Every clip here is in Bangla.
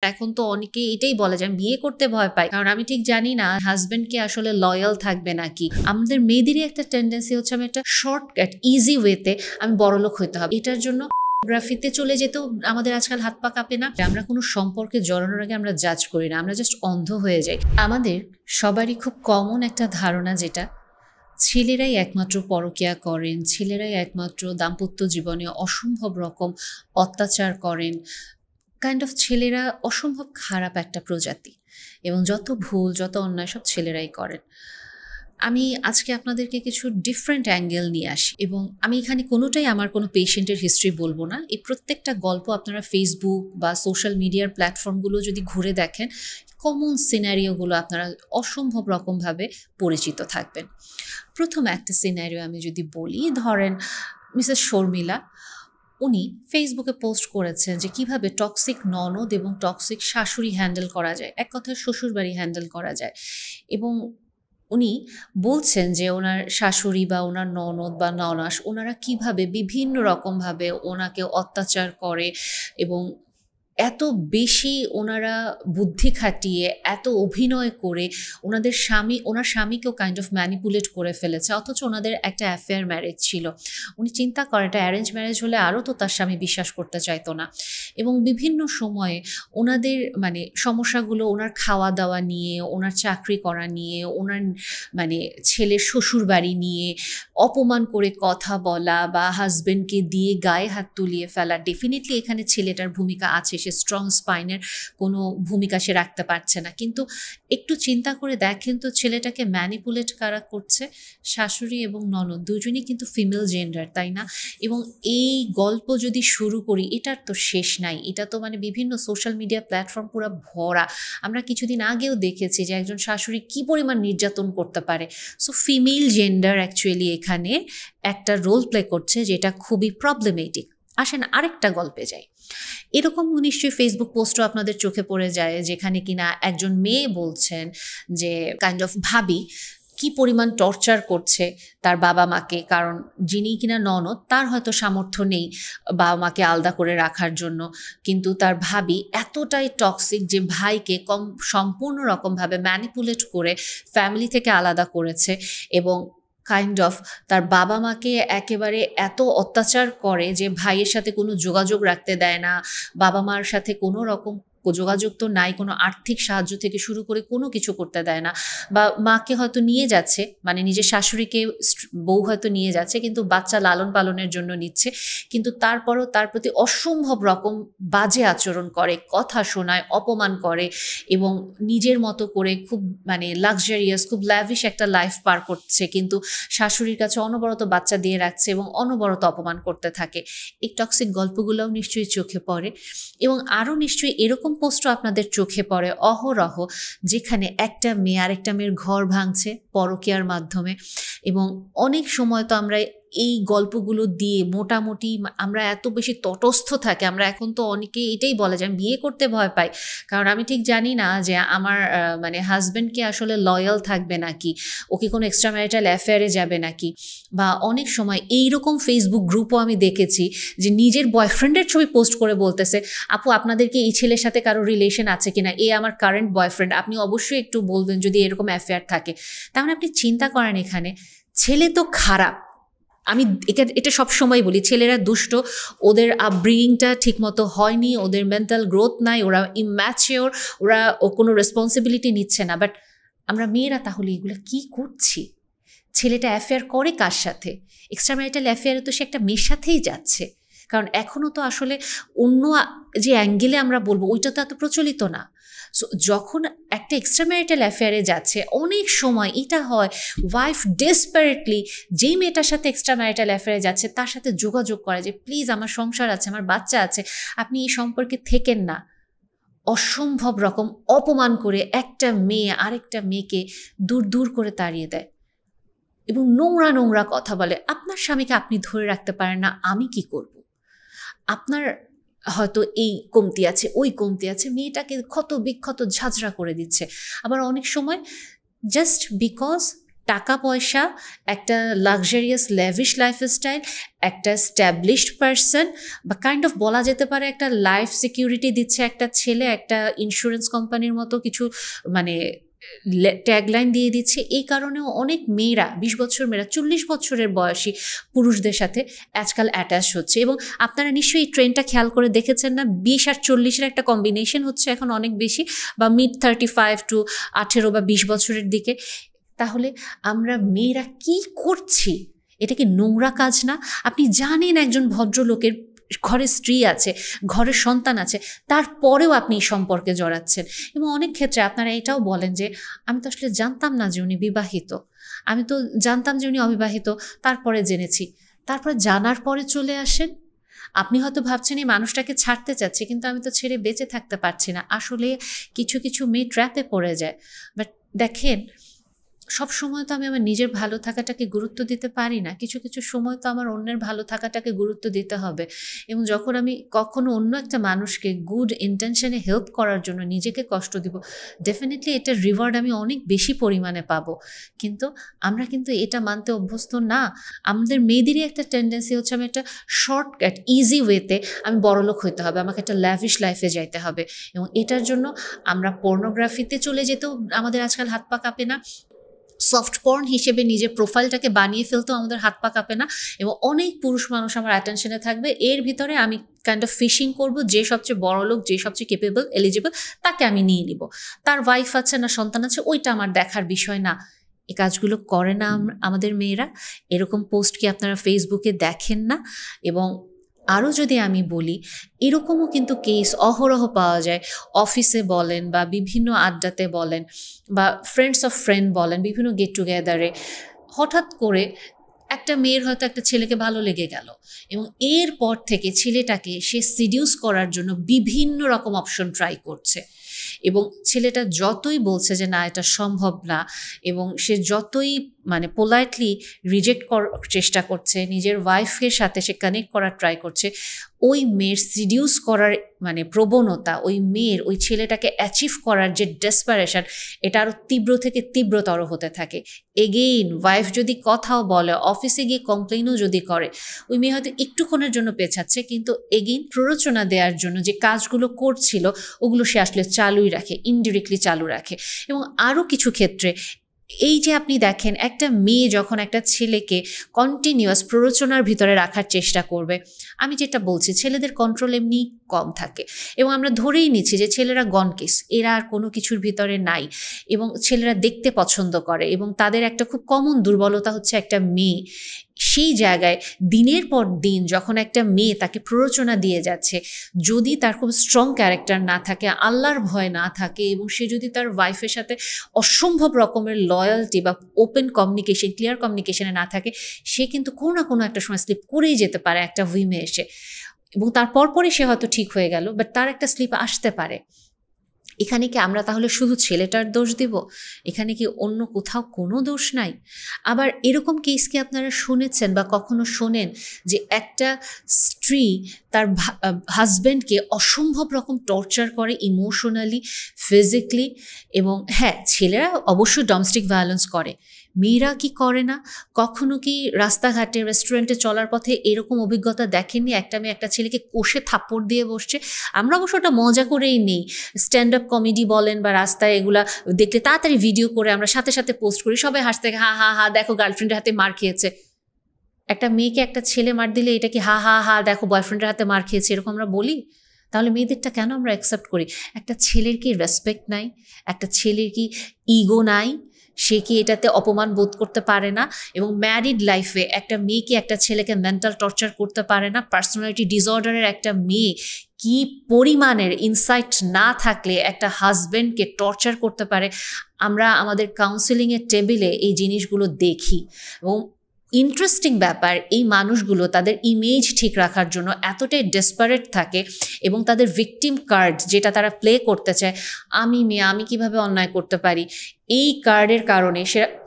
এখন তো অনেকে এটাই বলে যে আমি বিয়ে করতে ভয় পাই, কারণ আমি ঠিক জানি না হাজবেন্ডকে আসলে লয়াল থাকবে নাকি। আমাদের মেয়েদেরই একটা টেন্ডেন্সি হচ্ছে আমি একটা শর্টকাট ইজি ওয়েতে আমি বড়লোক হইতে হবে, এটার জন্য গ্রাফিতে চলে যেতেও আমাদের আজকাল হাত পা কাঁপে না। আমরা কোনো সম্পর্কে জড়ানোর আগে আমরা জাজ করি না, আমরা জাস্ট অন্ধ হয়ে যাই। আমাদের সবারই খুব কমন একটা ধারণা, যেটা ছেলেরাই একমাত্র পরকীয়া করেন, ছেলেরাই একমাত্র দাম্পত্য জীবনে অসম্ভব রকম অত্যাচার করেন। কাইন্ড অফ ছেলেরা অসম্ভব খারাপ একটা প্রজাতি, এবং যত ভুল যত অন্যায় সব ছেলেরাই করেন। আমি আজকে আপনাদেরকে কিছু ডিফারেন্ট অ্যাঙ্গেল নিয়ে আসি, এবং আমি এখানে কোনোটাই আমার কোনো পেশেন্টের হিস্ট্রি বলবো না। এই প্রত্যেকটা গল্প আপনারা ফেসবুক বা সোশ্যাল মিডিয়ার প্ল্যাটফর্মগুলো যদি ঘুরে দেখেন, কমন সিনারিওগুলো আপনারা অসম্ভব রকমভাবে পরিচিত থাকবেন। প্রথম একটা সিনারিও আমি যদি বলি, ধরেন মিসেস শর্মিলা, উনি ফেসবুকে পোস্ট করেছেন যে কিভাবে টক্সিক ননদ এবং টক্সিক শাশুড়ি হ্যান্ডেল করা যায়, এক কথায় শ্বশুরবাড়ি হ্যান্ডেল করা যায়। এবং উনি বলছেন যে ওনার শাশুড়ি বা ওনার ননদ বা ননাস ওনারা কিভাবে বিভিন্ন রকমভাবে ওনাকে অত্যাচার করে, এবং এত বেশি ওনারা বুদ্ধি খাটিয়ে এত অভিনয় করে ওনার স্বামীকেও কাইন্ড অফ ম্যানিপুলেট করে ফেলেছে, অথচ ওনাদের একটা অ্যাফেয়ার ম্যারেজ ছিল। উনি চিন্তা করেন এটা অ্যারেঞ্জ ম্যারেজ হলে আরও তো তার স্বামী বিশ্বাস করতে চাইতো না। এবং বিভিন্ন সময়ে ওনাদের সমস্যাগুলো ওনার খাওয়া দাওয়া নিয়ে, ওনার চাকরি করা নিয়ে, ওনার ছেলের শ্বশুর বাড়ি নিয়ে অপমান করে কথা বলা বা হাজবেন্ডকে দিয়ে গায়ে হাত তুলিয়ে ফেলা। ডেফিনেটলি এখানে ছেলেটার ভূমিকা আছে, সে স্ট্রং স্পাইনের কোনো ভূমিকা সে রাখতে পারছে না। কিন্তু একটু চিন্তা করে দেখেন তো, ছেলেটাকে ম্যানিপুলেট কারা করছে? শাশুড়ি এবং ননদ দুজনই কিন্তু ফিমেল জেন্ডার, তাই না? এবং এই গল্প যদি শুরু করি, এটার তো শেষ নাই। এটা তো বিভিন্ন সোশ্যাল মিডিয়া প্ল্যাটফর্ম পুরো ভরা। আমরা কিছুদিন আগেও দেখেছি যে একজন শাশুড়ি কি পরিমাণ নির্যাতন করতে পারে। সো ফিমেল জেন্ডার অ্যাকচুয়ালি এখানে একটা রোল প্লে করছে, যেটা খুবই প্রবলেমেটিক। আসেন আরেকটা গল্পে যাই। এরকম নিশ্চয়ই ফেসবুক পোস্টও আপনাদের চোখে পড়ে যায়, যেখানে কিনা একজন মেয়ে বলছেন যে কাইন্ড অফ ভাবি কি পরিমাণ টর্চার করছে তার বাবা মাকে, কারণ যিনি কিনা ননদ তার হয়তো সামর্থ্য নেই বাবা মাকে আলাদা করে রাখার জন্য, কিন্তু তার ভাবি এতটাই টক্সিক যে ভাইকে সম্পূর্ণ রকমভাবে ম্যানিপুলেট করে ফ্যামিলি থেকে আলাদা করেছে, এবং কাইন্ড অফ তার বাবা মাকে একেবারে এত অত্যাচার করে যে ভাইয়ের সাথে কোনো যোগাযোগ রাখতে দেয় না, বাবা মার সাথে কোনো রকম যোগাযোগ তো নাই, কোনো আর্থিক সাহায্য থেকে শুরু করে কোনো কিছু করতে দেয় না। বা মাকে হয়তো নিয়ে যাচ্ছে, নিজের শাশুড়িকে বউ হয়তো নিয়ে যাচ্ছে, কিন্তু বাচ্চা লালন পালনের জন্য নিচ্ছে, কিন্তু তারপরও তার প্রতি অসম্ভব রকম বাজে আচরণ করে, কথা শোনায়, অপমান করে, এবং নিজের মতো করে খুব লাক্সারিয়াস, খুব ল্যাভিশ একটা লাইফ পার করছে, কিন্তু শাশুড়ির কাছে অনবরত বাচ্চা দিয়ে রাখছে এবং অনবরত অপমান করতে থাকে। এই টক্সিক গল্পগুলোও নিশ্চয়ই চোখে পড়ে, এবং আরও নিশ্চয়ই এরকম পোস্টও আপনাদের চোখে পড়ে অহরহ, যেখানে একটা মেয়ে আরেকটা মেয়ের ঘর ভাঙছে পরকীয়ার মাধ্যমে। এবং অনেক সময় তো আমরা এই গল্পগুলো দিয়ে মোটামুটি আমরা এত বেশি তটস্থ থাকে, আমরা এখন তো অনেকে এটাই বলে যে আমি বিয়ে করতে ভয় পাই, কারণ আমি ঠিক জানি না যে আমার হাজব্যান্ডকে আসলে লয়াল থাকবে নাকি, ওকে কোনো এক্সট্রা ম্যারিটাল অ্যাফেয়ারে যাবে নাকি। বা অনেক সময় এইরকম ফেসবুক গ্রুপও আমি দেখেছি যে নিজের বয়ফ্রেন্ডের ছবি পোস্ট করে বলতেছে, আপু আপনাদেরকে এই ছেলের সাথে কারো রিলেশন আছে কিনা, এ আমার কারেন্ট বয়ফ্রেন্ড, আপনি অবশ্যই একটু বলবেন যদি এরকম অ্যাফেয়ার থাকে। তার আপনি চিন্তা করেন, এখানে ছেলে তো খারাপ, আমি এটা সবসময় বলি, ছেলেরা দুষ্ট, ওদের আপব্রিঙ্গিংটা ঠিকমতো হয়নি, ওদের মেন্টাল গ্রোথ নাই, ওরা ইম্যাচিওর, ওরা কোনো রেসপন্সিবিলিটি নিচ্ছে না। বাট আমরা মেয়েরা তাহলে এগুলো কি করছি? ছেলেটা অ্যাফেয়ার করে কার সাথে? এক্সট্রা ম্যারিটাল অ্যাফেয়ারে তো সে একটা মেয়ের সাথেই যাচ্ছে, কারণ এখনও তো আসলে অন্য যে অ্যাঙ্গেলে আমরা বলবো ওইটা তো এত প্রচলিত না। সো যখন একটা এক্সট্রা ম্যারিটাল অ্যাফেয়ারে যাচ্ছে, অনেক সময় এটা হয় ওয়াইফ ডেসপারেটলি যেই মেয়েটার সাথে এক্সট্রা ম্যারিটাল অ্যাফেয়ারে যাচ্ছে তার সাথে যোগাযোগ করে যে প্লিজ আমার সংসার আছে, আমার বাচ্চা আছে, আপনি এই সম্পর্কে থেকেন না। অসম্ভব রকম অপমান করে একটা মেয়ে আরেকটা মেয়েকে দূর দূর করে তাড়িয়ে দেয়, এবং নোংরা নোংরা কথা বলে। আপনার স্বামীকে আপনি ধরে রাখতে পারেন না, আমি কি করব? আপনার হয়তো এই কমতি আছে, ওই কমতি আছে, মেয়েটাকে ক্ষত বিক্ষত ঝাঁঝরা করে দিচ্ছে। আবার অনেক সময় জাস্ট বিকজ টাকা পয়সা, একটা লাক্সারিয়াস ল্যাভিশ লাইফস্টাইল, একটা স্ট্যাবলিশড পারসন, বা কাইন্ড অফ বলা যেতে পারে একটা লাইফ সিকিউরিটি দিচ্ছে একটা ছেলে, একটা ইন্স্যুরেন্স কোম্পানির মতো কিছু মানে ট্যাগলাইন দিয়ে দিচ্ছে। এই কারণেও অনেক মেয়েরা 20 বছর মেয়েরা 40 বছরের বয়সী পুরুষদের সাথে আজকাল অ্যাটাচ হচ্ছে। এবং আপনারা নিশ্চয়ই এই ট্রেন্ডটা খেয়াল করে দেখেছেন না, 20 আর 40-এর একটা কম্বিনেশন হচ্ছে এখন অনেক বেশি, বা মিড 35 টু 18 বা 20 বছরের দিকে। তাহলে আমরা মেয়েরা কি করছি? এটা কি নোংরা কাজ না? আপনি জানেন একজন ভদ্রলোকের ঘরে স্ত্রী আছে, ঘরের সন্তান আছে, তারপরেও আপনি এই সম্পর্কে জড়াচ্ছেন। এবং অনেক ক্ষেত্রে আপনারা এটাও বলেন যে আমি তো আসলে জানতাম না যে উনি বিবাহিত, আমি তো জানতাম যে উনি অবিবাহিত, তারপরে জেনেছি। তারপরে জানার পরে চলে আসেন। আপনি হয়তো ভাবছেন এই মানুষটাকে ছাড়তে চাচ্ছি, কিন্তু আমি তো ছেড়ে বেঁচে থাকতে পারছি না। আসলে কিছু কিছু মেয়ে ট্র্যাপে পড়ে যায়। বাট দেখেন, সব সময় তো আমি আমার নিজের ভালো থাকাটাকে গুরুত্ব দিতে পারি না, কিছু কিছু সময় তো আমার অন্যের ভালো থাকাটাকে গুরুত্ব দিতে হবে। এবং যখন আমি কখনো অন্য একটা মানুষকে গুড ইন্টেনশনে হেল্প করার জন্য নিজেকে কষ্ট দিব, ডেফিনেটলি এটার রিওয়ার্ড আমি অনেক বেশি পরিমাণে পাবো। কিন্তু আমরা কিন্তু এটা মানতে অভ্যস্ত না। আমাদের মেয়েদেরই একটা টেন্ডেন্সি হচ্ছে আমি একটা শর্টকাট ইজি ওয়েতে আমি বড়লোক হইতে হবে, আমাকে একটা ল্যাভিশ লাইফে যাইতে হবে। এবং এটার জন্য আমরা পর্নোগ্রাফিতে চলে যেতেও আমাদের আজকাল হাত পা কাঁপে না, সফট পর্ন হিসেবে নিজের প্রোফাইলটাকে বানিয়ে ফেলতেও আমাদের হাত পা কাঁপে না। এবং অনেক পুরুষ মানুষ আমার অ্যাটেনশনে থাকবে, এর ভিতরে আমি কাইন্ড অফ ফিশিং করব, যে সবচেয়ে বড় লোক, যে সবচেয়ে কেপেবল, এলিজিবল, তাকে আমি নিয়ে নিব। তার ওয়াইফ আছে না সন্তান আছে, ওইটা আমার দেখার বিষয় না। এই কাজগুলো করে না আমাদের মেয়েরা। এরকম পোস্ট কি আপনারা ফেসবুকে দেখেন না? এবং আরও যদি আমি বলি, এরকমও কিন্তু কেস অহরহ পাওয়া যায়, অফিসে বলেন বা বিভিন্ন আড্ডাতে বলেন বা ফ্রেন্ডস অফ ফ্রেন্ড বলেন, বিভিন্ন গেট টুগেদারে হঠাৎ করে একটা মেয়ের হয়তো একটা ছেলেকে ভালো লেগে গেল, এবং এরপর থেকে ছেলেটাকে সে সিডিউস করার জন্য বিভিন্ন রকম অপশন ট্রাই করছে। এবং ছেলেটা যতই বলছে যে না এটা সম্ভব না, এবং সে যতই মানে পোলাইটলি রিজেক্ট করার চেষ্টা করছে, নিজের ওয়াইফের সাথে সে কানেক্ট করার ট্রাই করছে, ওই মেয়ের সিডিউস করার মানে প্রবণতা, ওই মেয়ের ওই ছেলেটাকে অ্যাচিভ করার যে ডেসপারেশন, এটা আরও তীব্র থেকে তীব্রতর হতে থাকে। এগেইন ওয়াইফ যদি কথাও বলে, অফিসে গিয়ে কমপ্লেনও যদি করে, ওই মেয়ে হয়তো একটুক্ষণের জন্য পেছাচ্ছে, কিন্তু এগেইন প্ররোচনা দেওয়ার জন্য যে কাজগুলো করছিল ওগুলো সে আসলে চালুই রাখে, ইনডিরেক্টলি চালু রাখে। এবং আরও কিছু ক্ষেত্রে এই যে আপনি দেখেন, একটা মেয়ে যখন একটা ছেলেকে কন্টিনিউয়াস প্ররোচনার ভিতরে রাখার চেষ্টা করবে, আমি যেটা বলছি ছেলেদের কন্ট্রোল এমনি কম থাকে, এবং আমরা ধরেই নিচ্ছি যে ছেলেরা গনকেস, এরা আর কোনো কিছুর ভিতরে নাই, এবং ছেলেরা দেখতে পছন্দ করে, এবং তাদের একটা খুব কমন দুর্বলতা হচ্ছে একটা মেয়ে। সেই জায়গায় দিনের পর দিন যখন একটা মেয়ে তাকে প্ররোচনা দিয়ে যাচ্ছে, যদি তার খুব স্ট্রং ক্যারেক্টার না থাকে, আল্লাহর ভয় না থাকে, এবং সে যদি তার ওয়াইফের সাথে অসম্ভব রকমের লয়্যালটি বা ওপেন কমিউনিকেশন, ক্লিয়ার কমিউনিকেশনে না থাকে, সে কিন্তু কোনো না কোনো একটা সময় স্লিপ করেই যেতে পারে একটা উইমে এসে, এবং তারপর পরে সে হয়তো ঠিক হয়ে গেল, বাট তার একটা স্লিপ আসতে পারে। এখানে কি আমরা তাহলে শুধু ছেলেটার দোষ দিব? এখানে কি অন্য কোথাও কোনো দোষ নাই? আবার এরকম কেস কি আপনারা শুনেছেন বা কখনো শোনেন যে একটা স্ত্রী তার হাজব্যান্ডকে অসম্ভব রকম টর্চার করে ইমোশনালি, ফিজিক্যালি? এবং হ্যাঁ, ছেলেরা অবশ্যই ডোমেস্টিক ভায়োলেন্স করে, মেয়েরা কি করে না? কখনো কি রাস্তাঘাটে, রেস্টুরেন্টে চলার পথে এরকম অভিজ্ঞতা দেখেননি, একটা মেয়ে একটা ছেলেকে কষে থাপ্পড় দিয়ে বসছে? আমরা অবশ্য ওটা মজা করেই নেই, স্ট্যান্ড আপ কমেডি বলেন বা রাস্তায় এগুলা দেখলে তাড়াতাড়ি ভিডিও করে আমরা সাথে সাথে পোস্ট করি, সবাই হাসতে থাকে, হা হা হা দেখো গার্লফ্রেন্ডের হাতে মার খেয়েছে। একটা মেয়েকে একটা ছেলে মার দিলে এটা কি হা হা হা দেখো বয়ফ্রেন্ডের হাতে মার খেয়েছে, এরকম আমরা বলি? তাহলে মেয়েদেরটা কেন আমরা অ্যাকসেপ্ট করি? একটা ছেলের কি রেসপেক্ট নাই? একটা ছেলের কি ইগো নাই? সে কি এটাতে অপমান বোধ করতে পারে না? এবং ম্যারিড লাইফে একটা মেয়ে কি একটা ছেলেকে মেন্টাল টর্চার করতে পারে না? পার্সোনালিটি ডিসঅর্ডারের একটা মেয়ে কি পরিমাণের ইনসাইট না থাকলে একটা হাজব্যান্ডকে টর্চার করতে পারে? আমরা আমাদের কাউন্সেলিংয়ের টেবিলে এই জিনিসগুলো দেখি। এবং ইন্টারেস্টিং ব্যাপার, এই মানুষগুলো তাদের ইমেজ ঠিক রাখার জন্য এতটাই ডেসপারেট থাকে, এবং তাদের ভিকটিম কার্ড যেটা তারা প্লে করতে চায়, আমি মেয়ে, আমি কিভাবে অন্যায় করতে পারি, এই কার্ডের কারণে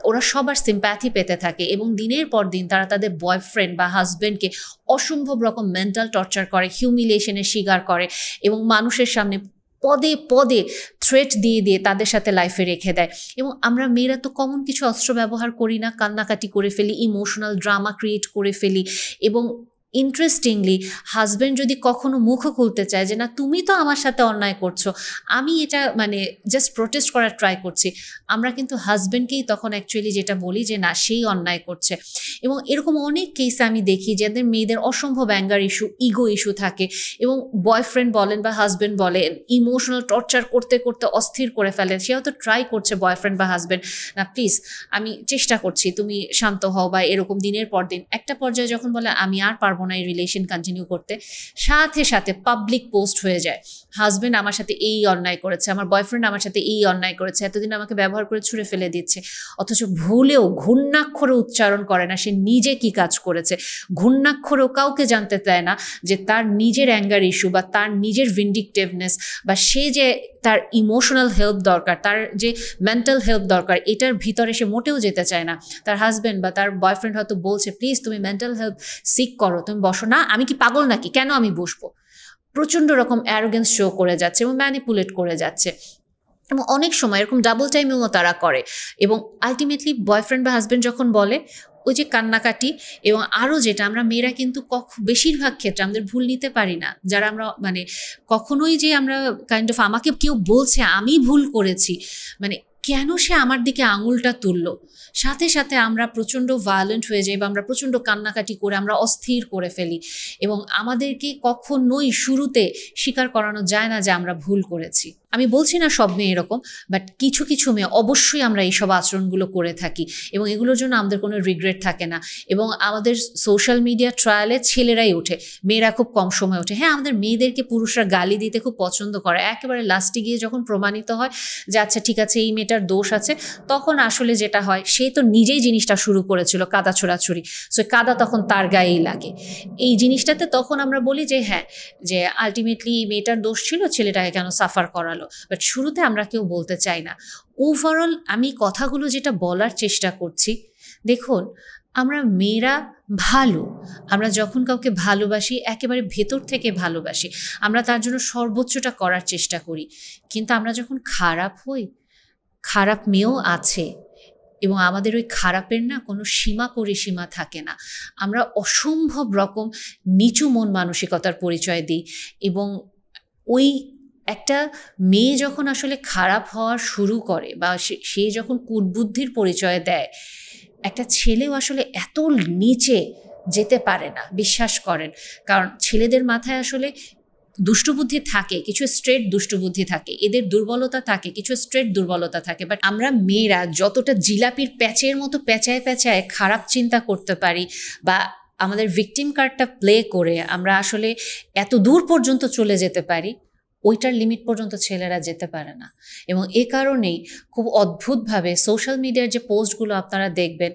ওরা সবার সিম্প্যাথি পেতে থাকে, এবং দিনের পর দিন তারা তাদের বয়ফ্রেন্ড বা হাজব্যান্ডকে অসম্ভব রকম মেন্টাল টর্চার করে, হিউমিলিয়েশনের শিকার করে, এবং মানুষের সামনে পদে পদে থ্রেট দিয়ে দিয়ে তাদের সাথে লাইফে রেখে দেয়। এবং আমরা মেয়েরা তো কমন কিছু অস্ত্র ব্যবহার করি না, কান্নাকাটি করে ফেলি, ইমোশনাল ড্রামা ক্রিয়েট করে ফেলি। এবং ইন্টারেস্টিংলি হাজব্যান্ড যদি কখনো মুখও খুলতে চায় যে না তুমি তো আমার সাথে অন্যায় করছো, আমি এটা মানে জাস্ট প্রোটেস্ট করার ট্রাই করছি, আমরা কিন্তু হাজব্যান্ডকেই তখন অ্যাকচুয়ালি যেটা বলি যে না সেই অন্যায় করছে। এবং এরকম অনেক কেস আমি দেখি যাদের মেয়েদের অসম্ভব অ্যাঙ্গার ইস্যু, ইগো ইস্যু থাকে, এবং বয়ফ্রেন্ড বলেন বা হাজব্যান্ড বলেন ইমোশনাল টর্চার করতে করতে অস্থির করে ফেলে। সে হয়তো ট্রাই করছে বয়ফ্রেন্ড বা হাজব্যান্ড, না প্লিজ আমি চেষ্টা করছি তুমি শান্ত হও, বা এরকম দিনের পর দিন একটা পর্যায়ে যখন বলে আমি আর পারবো না এই রিলেশন কন্টিনিউ করতে, সাথে সাথে পাবলিক পোস্ট হয়ে যায় হাজব্যান্ড আমার সাথে এই অন্যায় করেছে, আমার বয়ফ্রেন্ড আমার সাথে এই অন্যায় করেছে, এতদিন আমাকে ব্যবহার করে ছুঁড়ে ফেলে দিচ্ছে। অথচ ভুলেও ঘূর্ণাক্ষরে উচ্চারণ করে না সে নিজে কি কাজ করেছে, ঘূর্ণাক্ষরেও কাউকে জানতে দেয় না যে তার নিজের অ্যাঙ্গার ইস্যু বা তার নিজের ভিন্ডিকটিভনেস বা সে যে তার ইমোশনাল হেল্প দরকার, তার যে মেন্টাল হেল্প দরকার, এটার ভিতরে সে মোটেও যেতে চায় না। তার হাজব্যান্ড বা তার বয়ফ্রেন্ড হয়তো বলছে প্লিজ তুমি মেন্টাল হেল্প সিক করো, তুমি বসো না, আমি কি পাগল নাকি, কেন আমি বসবো। প্রচণ্ড রকম অ্যারোগেন্স শো করে যাচ্ছে এবং ম্যানিপুলেট করে যাচ্ছে। এবং অনেক সময় এরকম ডাবল টাইমেও তারা করে। এবং আলটিমেটলি বয়ফ্রেন্ড বা হাজব্যান্ড যখন বলে ওই যে কান্নাকাটি, এবং আরও যেটা আমরা মেয়েরা কিন্তু বেশিরভাগ ক্ষেত্রে আমাদের ভুল নিতে পারি না, যারা আমরা মানে কখনোই যে আমরা কাইন্ড অফ আমাকে কেউ বলছে আমি ভুল করেছি, মানে কেন সে আমার দিকে আঙুলটা তুললো, সাথে সাথে আমরা প্রচণ্ড ভায়োলেন্ট হয়ে যাই বা আমরা প্রচণ্ড কান্নাকাটি করে আমরা অস্থির করে ফেলি। এবং আমাদেরকে কখনোই শুরুতে স্বীকার করানো যায় না যে আমরা ভুল করেছি। আমি বলছি না সব মেয়ে এরকম, বাট কিছু কিছু মেয়ে অবশ্যই আমরা এইসব আচরণগুলো করে থাকি এবং এগুলোর জন্য আমাদের কোনো রিগ্রেট থাকে না। এবং আমাদের সোশ্যাল মিডিয়া ট্রায়ালে ছেলেরাই ওঠে, মেয়েরা খুব কম সময় ওঠে। হ্যাঁ, আমাদের মেয়েদেরকে পুরুষরা গালি দিতে খুব পছন্দ করে, একেবারে লাস্টে গিয়ে যখন প্রমাণিত হয় যে আচ্ছা ঠিক আছে এই মেয়েটার দোষ আছে, তখন আসলে যেটা হয় সে তো নিজেই জিনিসটা শুরু করেছিল, কাদা ছোড়াছুড়ি, সো কাদা তখন তার গায়েই লাগে। এই জিনিসটাতে তখন আমরা বলি যে হ্যাঁ, যে আলটিমেটলি মেয়েটার দোষ ছিল, ছেলেটাকে কেন সাফার করালো। বাট শুরুতে আমরা কেউ বলতে চাই না। ওভারঅল আমি কথাগুলো যেটা বলার চেষ্টা করছি, দেখুন আমরা মেয়েরা ভালো, আমরা যখন কাউকে ভালোবাসি একেবারে ভেতর থেকে ভালোবাসি, আমরা তার জন্য সর্বোচ্চটা করার চেষ্টা করি। কিন্তু আমরা যখন খারাপ হই, খারাপ মেয়েও আছে এবং আমাদের ওই খারাপের না কোনো সীমা পরিসীমা থাকে না। আমরা অসম্ভব রকম নিচু মন মানসিকতার পরিচয় দিই। এবং ওই একটা মেয়ে যখন আসলে খারাপ হওয়া শুরু করে বা সে যখন কুটবুদ্ধির পরিচয় দেয়, একটা ছেলেও আসলে এত নিচে যেতে পারে না, বিশ্বাস করেন। কারণ ছেলেদের মাথায় আসলে দুষ্টবুদ্ধি থাকে, কিছু স্ট্রেট দুষ্টবুদ্ধি থাকে, এদের দুর্বলতা থাকে, কিছু স্ট্রেট দুর্বলতা থাকে। বাট আমরা মেয়েরা যতটা জিলাপির প্যাচের মতো প্যাঁচায় প্যাঁচায় খারাপ চিন্তা করতে পারি বা আমাদের ভিকটিম কার্ডটা প্লে করে আমরা আসলে এত দূর পর্যন্ত চলে যেতে পারি, ওইটার লিমিট পর্যন্ত ছেলেরা যেতে পারে না। এবং এ কারণেই খুব অদ্ভুতভাবে সোশ্যাল মিডিয়ার যে পোস্টগুলো আপনারা দেখবেন,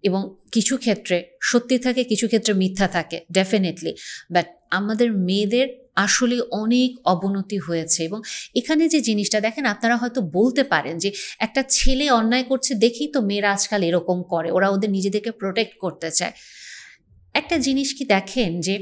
এবং কিছু ক্ষেত্রে সত্যি থাকে, কিছু ক্ষেত্রে মিথ্যা থাকে ডেফিনেটলি, বাট আমাদের মেয়েদের আসলে অনেক অবনতি হয়েছে। এবং এখানে যে জিনিসটা দেখেন, আপনারা হয়তো বলতে পারেন যে একটা ছেলে অন্যায় করছে দেখেই তো মেয়েরা আজকাল এরকম করে, ওরা ওদের নিজেদেরকে প্রোটেক্ট করতে চায়। একটা জিনিস কি দেখেন যে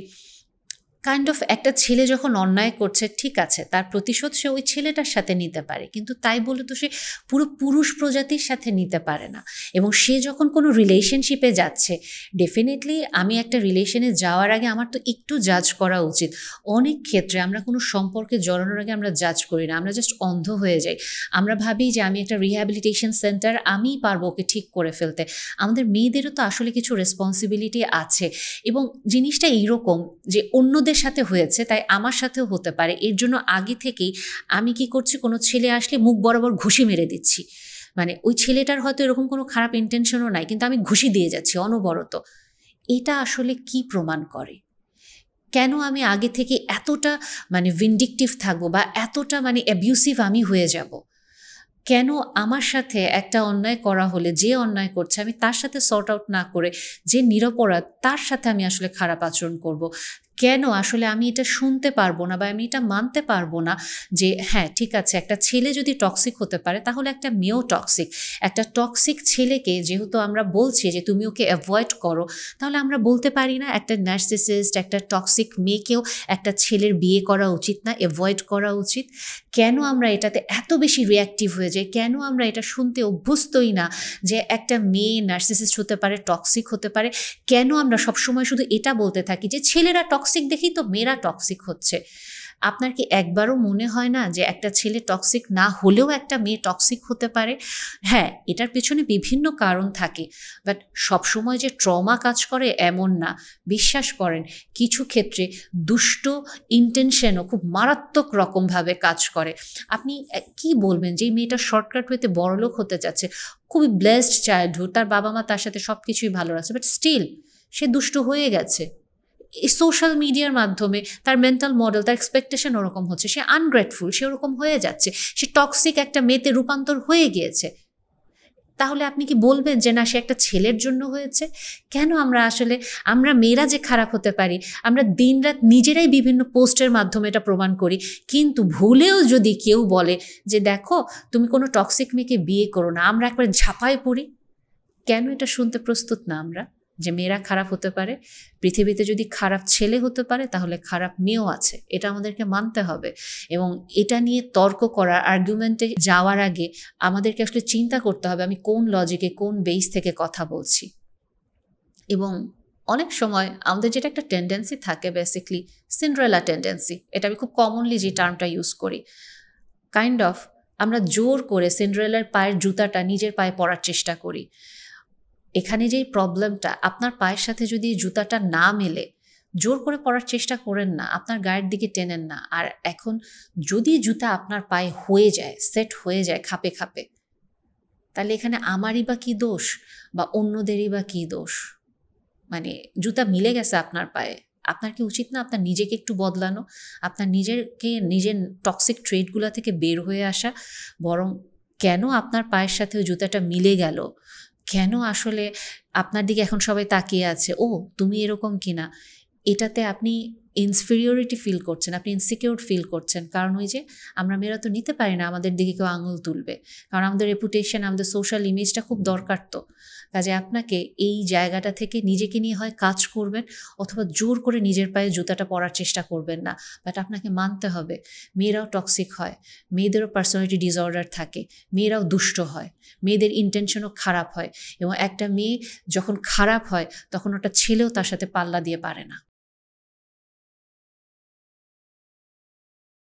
কাইন্ড অফ একটা ছেলে যখন অন্যায় করছে, ঠিক আছে তার প্রতিশোধ সে ওই ছেলেটার সাথে নিতে পারে, কিন্তু তাই বলে তো সে পুরো পুরুষ প্রজাতির সাথে নিতে পারে না। এবং সে যখন কোনো রিলেশনশিপে যাচ্ছে, ডেফিনেটলি আমি একটা রিলেশনে যাওয়ার আগে আমার তো একটু জাজ করা উচিত। অনেক ক্ষেত্রে আমরা কোনো সম্পর্কে জড়ানোর আগে আমরা জাজ করি না, আমরা জাস্ট অন্ধ হয়ে যাই। আমরা ভাবি যে আমি একটা রিহ্যাবিলিটেশন সেন্টার, আমিই পারবো ওকে ঠিক করে ফেলতে। আমাদের মেয়েদেরও তো আসলে কিছু রেসপন্সিবিলিটি আছে। এবং জিনিসটা এইরকম যে অন্যদের সাথে হয়েছে তাই আমার সাথেও হতে পারে, এর জন্য আগে থেকেই আমি কি করছি, কোনো ছেলে আসলে মুখ বরাবর ঘুষি মেরে দিচ্ছি। মানে ওই ছেলেটার হয়তো এরকম কোনো খারাপ ইন্টেনশনও নাই, কিন্তু আমি ঘুষি দিয়ে যাচ্ছি অনবরত। এটা আসলে কি প্রমাণ করে? কেন আমি আগে থেকে এতটা মানে ভিন্ডিকটিভ থাকবো বা এতটা মানে অ্যাবিউসিভ আমি হয়ে যাব? কেন আমার সাথে একটা অন্যায় করা হলে যে অন্যায় করছে আমি তার সাথে সর্ট আউট না করে যে নিরপরাধ তার সাথে আমি আসলে খারাপ আচরণ করব? কেন আসলে আমি এটা শুনতে পারবো না বা আমি এটা মানতে পারবো না যে হ্যাঁ ঠিক আছে, একটা ছেলে যদি টক্সিক হতে পারে তাহলে একটা মেয়েও টক্সিক। একটা টক্সিক ছেলেকে যেহেতু আমরা বলছি যে তুমি ওকে অ্যাভয়েড করো, তাহলে আমরা বলতে পারি না একটা নার্সিসিস্ট, একটা টক্সিক মেয়েকেও একটা ছেলের বিয়ে করা উচিত না, অ্যাভয়েড করা উচিত? কেন আমরা এটাতে এত বেশি রিঅ্যাক্টিভ হয়ে যাই? কেন আমরা এটা শুনতে অভ্যস্তই না যে একটা মেয়ে নার্সিসিস্ট হতে পারে, টক্সিক হতে পারে? কেন আমরা সবসময় শুধু এটা বলতে থাকি যে ছেলেরা টক্সিক দেখেই তো মেয়েরা টক্সিক হচ্ছে? আপনার কি একবারও মনে হয় না যে একটা ছেলে টক্সিক না হলেও একটা মেয়ে টক্সিক হতে পারে? হ্যাঁ, এটার পেছনে বিভিন্ন কারণ থাকে, বাট সবসময় যে ট্রমা কাজ করে এমন না। বিশ্বাস করেন, কিছু ক্ষেত্রে দুষ্ট ইন্টেনশনও খুব মারাত্মক রকমভাবে কাজ করে। আপনি কি বলবেন যে এই মেয়েটা শর্টকাট ওয়েতে বড়লোক হতে যাচ্ছে, খুবই ব্লেসড চাইল্ডহুড, তার বাবা মা তার সাথে সব কিছুই ভালো রাখছে, বাট স্টিল সে দুষ্ট হয়ে গেছে। এই সোশ্যাল মিডিয়ার মাধ্যমে তার মেন্টাল মডেল, তার এক্সপেকটেশন ওরকম হচ্ছে, সে আনগ্রেটফুল, সে ওরকম হয়ে যাচ্ছে, সে টক্সিক একটা মেয়েতে রূপান্তর হয়ে গিয়েছে। তাহলে আপনি কি বলবেন যে না, সে একটা ছেলের জন্য হয়েছে? কেন আমরা মেয়েরা যে খারাপ হতে পারি, আমরা দিনরাত নিজেরাই বিভিন্ন পোস্টের মাধ্যমে এটা প্রমাণ করি, কিন্তু ভুলেও যদি কেউ বলে যে দেখো তুমি কোনো টক্সিক মেয়েকে বিয়ে করো না, আমরা একবার ঝাঁপায় পড়ি। কেন এটা শুনতে প্রস্তুত না আমরা যে মেয়েরা খারাপ হতে পারে? পৃথিবীতে যদি খারাপ ছেলে হতে পারে তাহলে খারাপ মেয়েও আছে, এটা আমাদেরকে মানতে হবে। এবং এটা নিয়ে তর্ক করার, আর্গুমেন্টে যাওয়ার আগে আমাদেরকে আসলে চিন্তা করতে হবে আমি কোন লজিকে, কোন বেস থেকে কথা বলছি। এবং অনেক সময় আমাদের যেটা একটা টেন্ডেন্সি থাকে, বেসিকলি সিন্ড্রেলা টেন্ডেন্সি, এটা আমি খুব কমনলি যে টার্মটা ইউজ করি, কাইন্ড অফ আমরা জোর করে সিন্ড্রেলার পায়ের জুতাটা নিজের পায়ে পরার চেষ্টা করি। এখানে যেই প্রবলেমটা, আপনার পায়ের সাথে যদি জুতাটা না মেলে জোর করে পরার চেষ্টা করেন না, আপনার গায়ের দিকে টেনেন না। আর এখন যদি জুতা আপনার পায়ে হয়ে যায়, সেট হয়ে যায় খাপে খাপে, তাহলে এখানে আমারই বা কী দোষ বা অন্যদেরই বা কী দোষ? মানে জুতা মিলে গেছে আপনার পায়ে, আপনার কি উচিত না আপনার নিজেকে একটু বদলানো, আপনার নিজের টক্সিক ট্রেডগুলো থেকে বের হয়ে আসা? বরং কেন আপনার পায়ের সাথে ওই জুতাটা মিলে গেল, কেন আসলে আপনার দিকে এখন সবাই তাকিয়ে আছে, ও তুমি এরকম কিনা, এটাতে আপনি ইনফেরিয়রিটি ফিল করছেন, আপনি ইনসিকিউর ফিল করছেন। কারণ ওই যে আমরা মেয়েরা তো নিতে পারি না আমাদের দিকে কেউ আঙুল তুলবে, কারণ আমাদের রেপুটেশন, আমাদের সোশ্যাল ইমেজটা খুব দরকার। তো কাজে আপনাকে এই জায়গাটা থেকে নিজেকে নিয়ে হয় কাজ করবেন, অথবা জোর করে নিজের পায়ে জুতাটা পরার চেষ্টা করবেন না। বাট আপনাকে মানতে হবে মেয়েরাও টক্সিক হয়, মেয়েদেরও পার্সোনালিটি ডিসঅর্ডার থাকে, মেয়েরাও দুষ্ট হয়, মেয়েদের ইন্টেনশনও খারাপ হয়। এবং একটা মেয়ে যখন খারাপ হয় তখন ওটা ছেলেও তার সাথে পাল্লা দিয়ে পারে না।